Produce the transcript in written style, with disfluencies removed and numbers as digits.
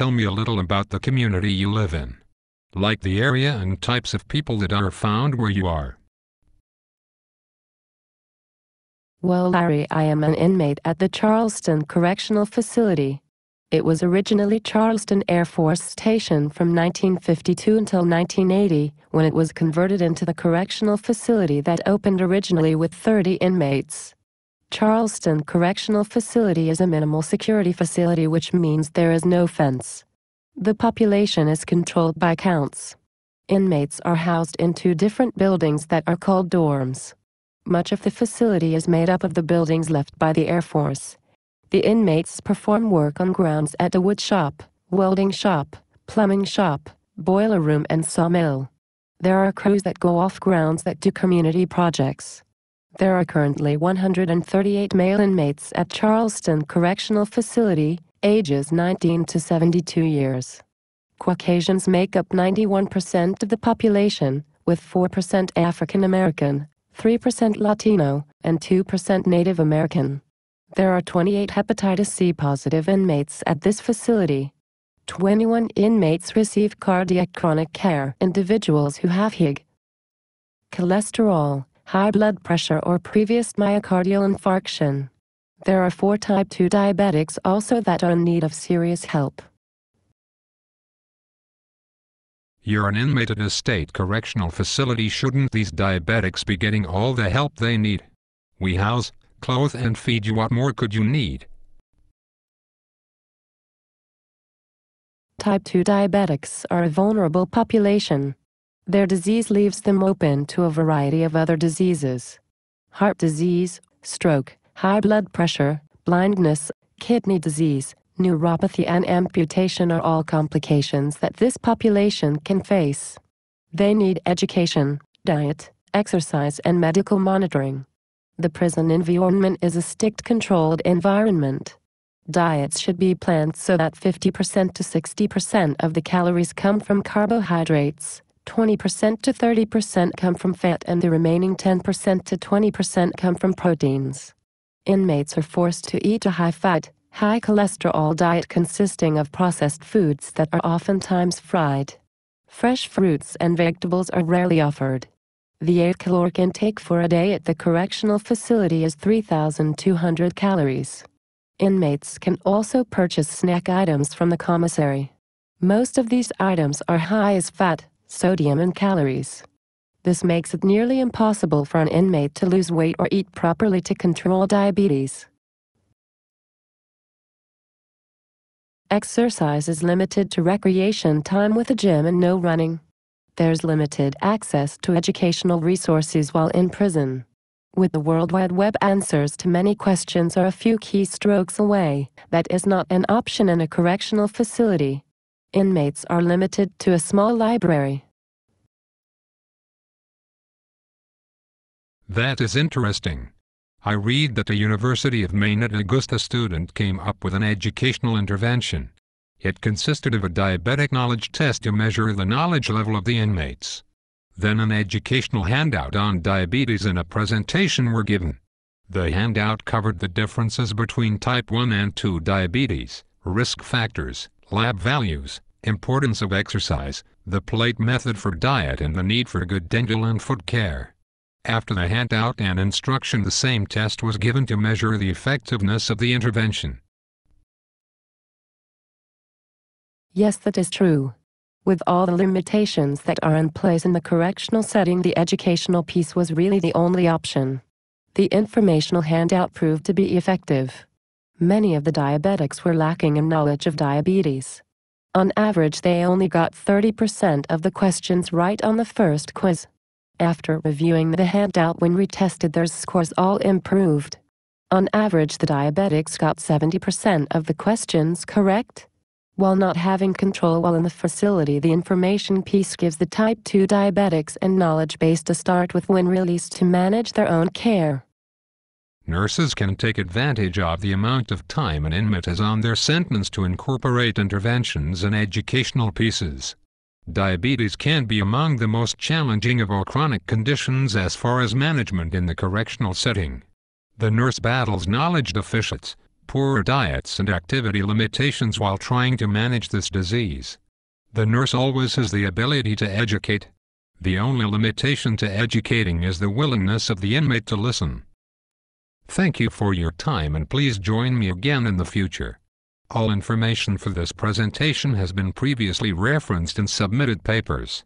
tell me a little about the community you live in? Like the area and types of people that are found where you are. Well, Larry, I am an inmate at the Charleston Correctional Facility. It was originally Charleston Air Force Station from 1952 until 1980, when it was converted into the correctional facility that opened originally with 30 inmates. Charleston Correctional Facility is a minimal security facility, which means there is no fence. The population is controlled by counts. Inmates are housed in 2 different buildings that are called dorms. Much of the facility is made up of the buildings left by the Air Force. The inmates perform work on grounds at the wood shop, welding shop, plumbing shop, boiler room and sawmill. There are crews that go off grounds that do community projects. There are currently 138 male inmates at Charleston Correctional Facility, ages 19 to 72 years. Caucasians make up 91% of the population, with 4% African American, 3% Latino, and 2% Native American. There are 28 hepatitis C positive inmates at this facility. 21 inmates receive cardiac chronic care. Individuals who have HIG, cholesterol, high blood pressure or previous myocardial infarction. There are 4 type 2 diabetics also that are in need of serious help. You're an inmate at a state correctional facility. Shouldn't these diabetics be getting all the help they need? We house, clothe and feed you. What more could you need? Type 2 diabetics are a vulnerable population. Their disease leaves them open to a variety of other diseases. Heart disease, stroke, high blood pressure, blindness, kidney disease, neuropathy and amputation are all complications that this population can face. They need education, diet, exercise and medical monitoring. The prison environment is a strict controlled environment. Diets should be planned so that 50% to 60% of the calories come from carbohydrates, 20% to 30% come from fat and the remaining 10% to 20% come from proteins. Inmates are forced to eat a high-fat, high-cholesterol diet consisting of processed foods that are oftentimes fried. Fresh fruits and vegetables are rarely offered. The 8 caloric intake for a day at the correctional facility is 3,200 calories. Inmates can also purchase snack items from the commissary. Most of these items are high as fat, sodium and calories. This makes it nearly impossible for an inmate to lose weight or eat properly to control diabetes. Exercise is limited to recreation time with a gym and no running. There's limited access to educational resources while in prison. With the World Wide Web, answers to many questions are a few keystrokes away. That is not an option in a correctional facility. Inmates are limited to a small library. That is interesting. I read that the University of Maine at Augusta student came up with an educational intervention. It consisted of a diabetic knowledge test to measure the knowledge level of the inmates. Then an educational handout on diabetes and a presentation were given. The handout covered the differences between type 1 and 2 diabetes, risk factors, lab values, importance of exercise, the plate method for diet and the need for good dental and foot care. After the handout and instruction, the same test was given to measure the effectiveness of the intervention. Yes, that is true. With all the limitations that are in place in the correctional setting, the educational piece was really the only option. The informational handout proved to be effective. Many of the diabetics were lacking in knowledge of diabetes. On average, they only got 30% of the questions right on the first quiz. After reviewing the handout when retested, their scores all improved. On average, the diabetics got 70% of the questions correct. While not having control while in the facility, the information piece gives the type 2 diabetics and knowledge base to start with when released to manage their own care. Nurses can take advantage of the amount of time an inmate has on their sentence to incorporate interventions and educational pieces. Diabetes can be among the most challenging of all chronic conditions as far as management in the correctional setting. The nurse battles knowledge deficits, poor diets and activity limitations while trying to manage this disease. The nurse always has the ability to educate. The only limitation to educating is the willingness of the inmate to listen. Thank you for your time, and please join me again in the future. All information for this presentation has been previously referenced in submitted papers.